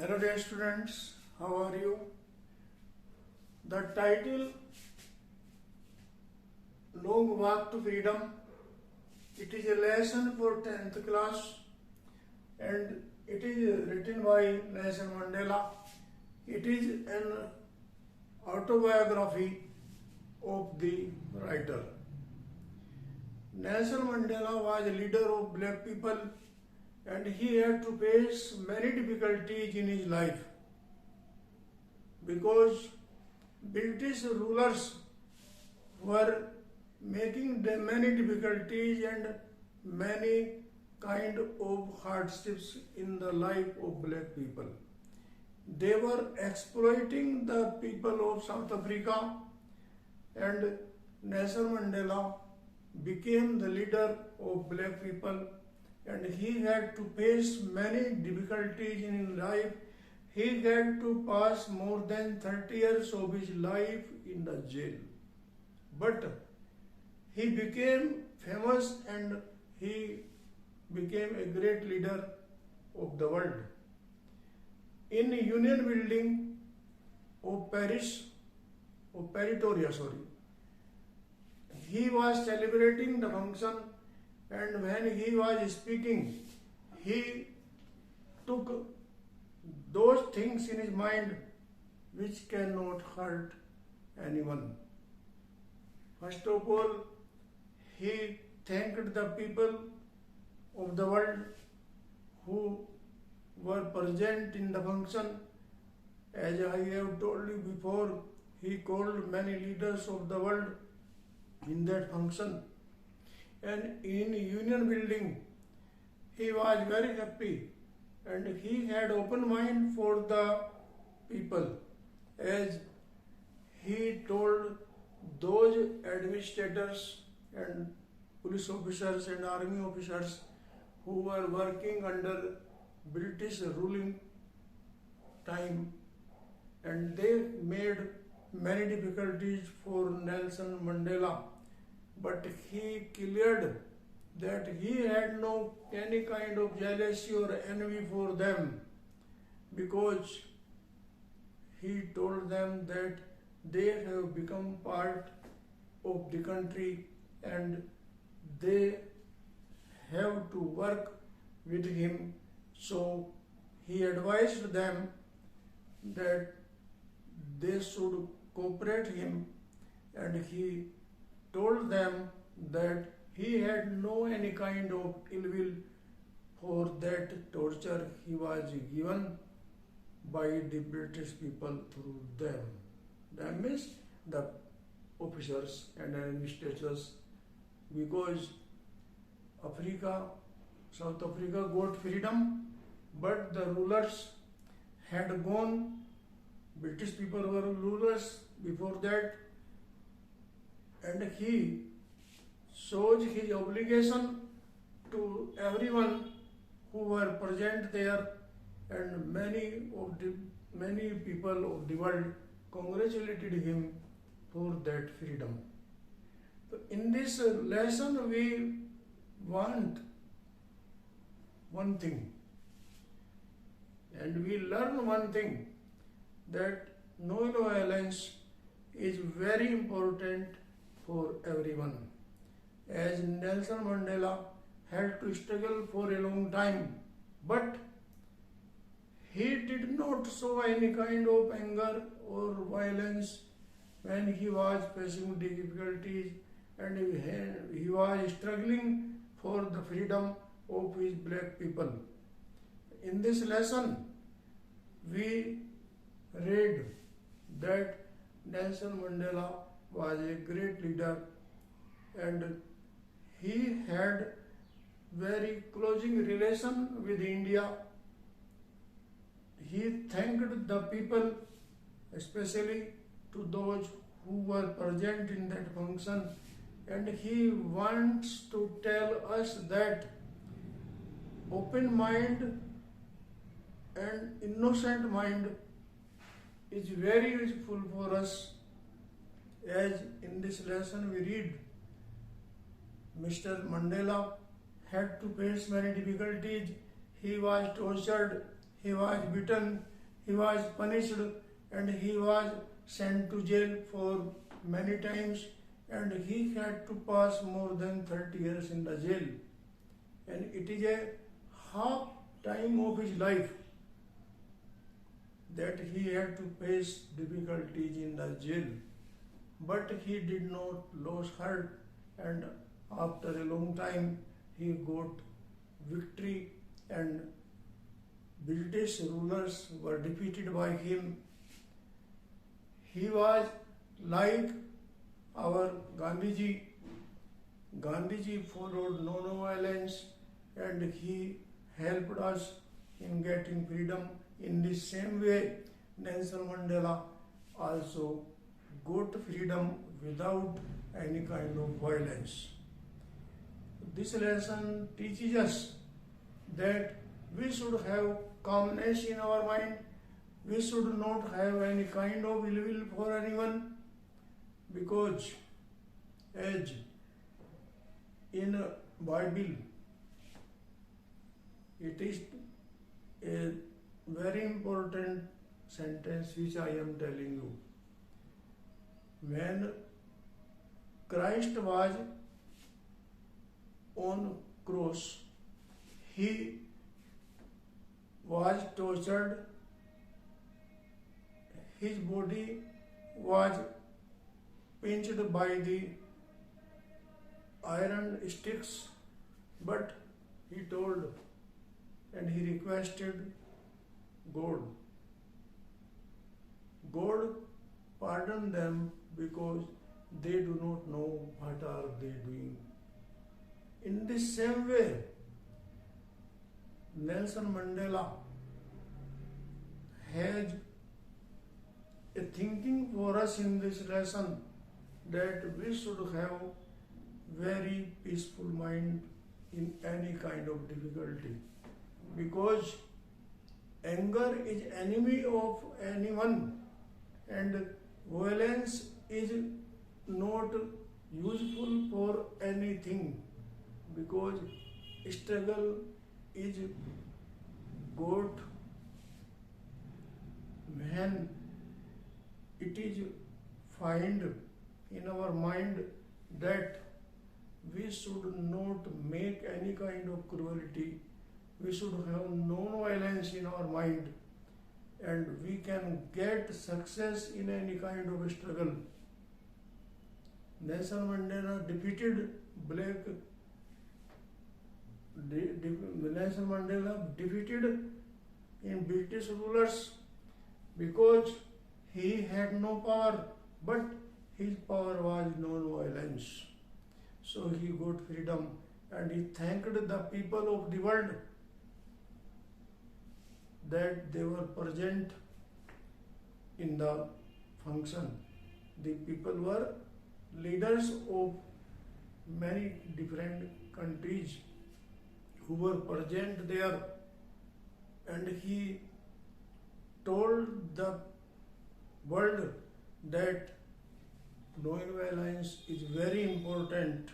Hello dear students, how are you? The title Long Walk to Freedom, it is a lesson for 10th class and it is written by Nelson Mandela. It is an autobiography of the writer. Nelson Mandela was a leader of black people and he had to face many difficulties in his life because British rulers were making many difficulties and many kind of hardships in the life of black people. They were exploiting the people of South Africa, and Nelson Mandela became the leader of black people, and he had to face many difficulties in his life. He had to pass more than 30 years of his life in the jail. But he became famous and he became a great leader of the world. In Union Building of Pretoria, he was celebrating the function, and when he was speaking, he took those things in his mind which cannot hurt anyone. First of all, he thanked the people of the world who were present in the function. As I have told you before, he called many leaders of the world in that function. And in Union Building, he was very happy and he had open mind for the people, as he told those administrators and police officers and army officers who were working under British ruling time, and they made many difficulties for Nelson Mandela, but he cleared that he had no any kind of jealousy or envy for them, because he told them that they have become part of the country and they have to work with him. So he advised them that they should cooperate him, and he told them that he had no any kind of ill will for that torture he was given by the British people through them. That means the officers and administrators, because South Africa got freedom, but the rulers had gone. British people were rulers before that, and he shows his obligation to everyone who were present there, and many people of the world congratulated him for that freedom. So in this lesson we want one thing, and we learn one thing, that no violence is very important for everyone. As Nelson Mandela had to struggle for a long time, but he did not show any kind of anger or violence when he was facing difficulties and he was struggling for the freedom of his black people. In this lesson, we read that Nelson Mandela was a great leader and he had very closing relation with India. He thanked the people, especially to those who were present in that function, and he wants to tell us that open mind and innocent mind is very useful for us. As in this lesson we read, Mr. Mandela had to face many difficulties. He was tortured, he was beaten, he was punished and he was sent to jail for many times, and he had to pass more than 30 years in the jail, and it is a half time of his life that he had to face difficulties in the jail, but he did not lose heart, and after a long time he got victory, and British rulers were defeated by him. He was like our Gandhiji. Gandhiji followed non-violence and he helped us in getting freedom. In the same way, Nelson Mandela also got freedom without any kind of violence. This lesson teaches us that we should have calmness in our mind. We should not have any kind of ill will for anyone, because as in Bible, it is a very important sentence which I am telling you. When Christ was on cross, he was tortured, his body was pinched by the iron sticks, but he told and he requested God. God pardon them because they do not know what are they doing. In the same way, Nelson Mandela has a thinking for us in this lesson that we should have very peaceful mind in any kind of difficulty, because anger is enemy of anyone and violence is not useful for anything, because struggle is good when it is find in our mind that we should not make any kind of cruelty, we should have non-violence in our mind, and we can get success in any kind of struggle. Nelson Mandela defeated Nelson Mandela defeated in British rulers because he had no power, but his power was non-violence. So he got freedom, and he thanked the people of the world that they were present in the function. The people were leaders of many different countries who were present there, and he told the world that non-violence is very important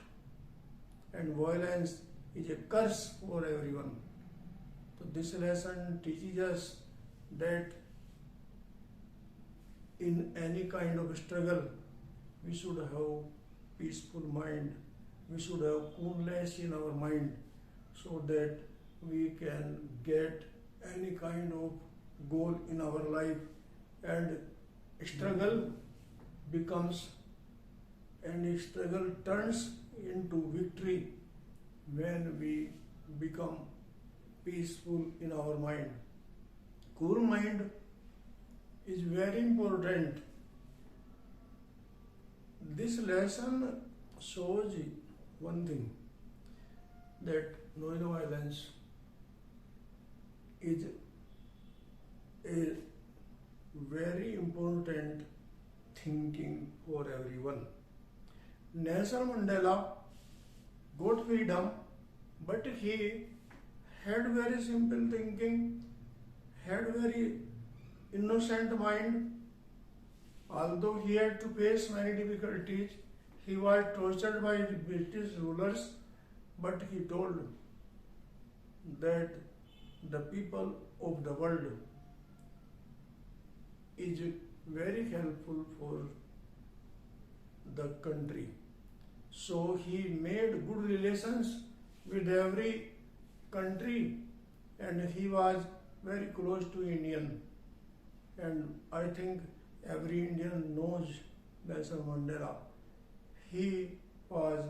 and violence is a curse for everyone. So this lesson teaches us that in any kind of struggle we should have peaceful mind, we should have coolness in our mind, so that we can get any kind of goal in our life, and struggle becomes and struggle turns into victory when we become peaceful in our mind. Cool mind is very important. This lesson shows one thing, that non-violence is a very important thinking for everyone. Nelson Mandela got freedom, but he had very simple thinking, had very innocent mind. Although he had to face many difficulties, he was tortured by the British rulers, but he told that the people of the world is very helpful for the country. So he made good relations with every country, and he was very close to Indian. And I think every Indian knows Nelson Mandela. He was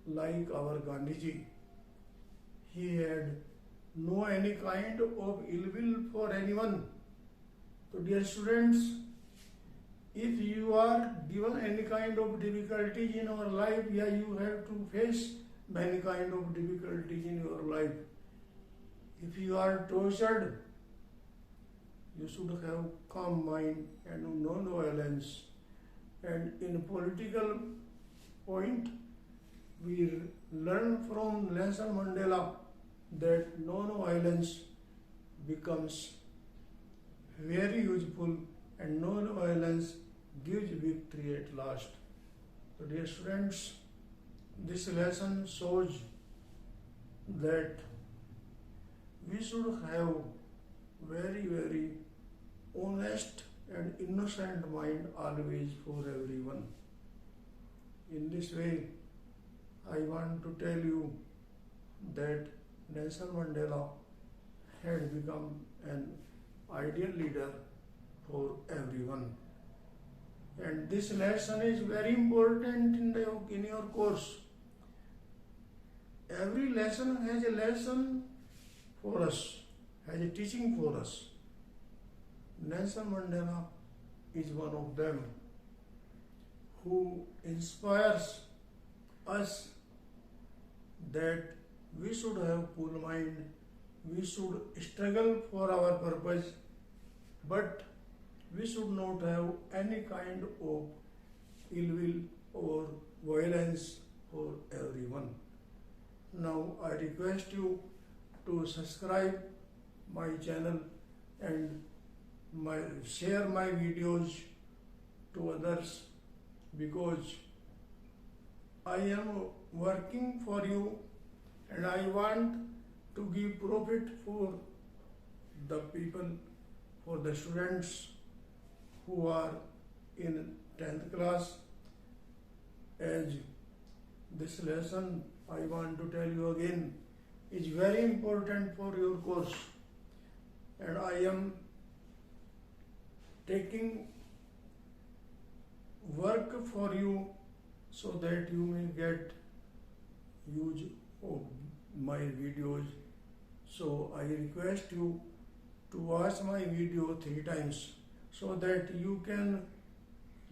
like our Gandhiji. He had no any kind of ill will for anyone. So dear students, if you are given any kind of difficulties in your life, yeah, you have to face many kind of difficulties in your life. If you are tortured, you should have calm mind and no violence. And in political point, we learn from Nelson Mandela that non-violence becomes very useful, and non-violence gives victory at last. So dear students, this lesson shows that we should have very honest and innocent mind always for everyone. In this way, I want to tell you that Nelson Mandela had become an ideal leader for everyone. And this lesson is very important in your course. Every lesson has a lesson for us, has a teaching for us. Nelson Mandela is one of them who inspires us that we should have cool mind, we should struggle for our purpose, but we should not have any kind of ill will or violence for everyone. Now I request you to subscribe my channel and share my videos to others, because I am working for you and I want to give profit for the people, for the students who are in 10th class. As this lesson, I want to tell you again, is very important for your course, and I am taking work for you so that you may get use of my videos. So I request you to watch my video 3 times so that you can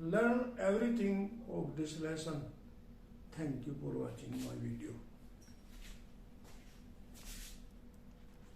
learn everything of this lesson. Thank you for watching my video.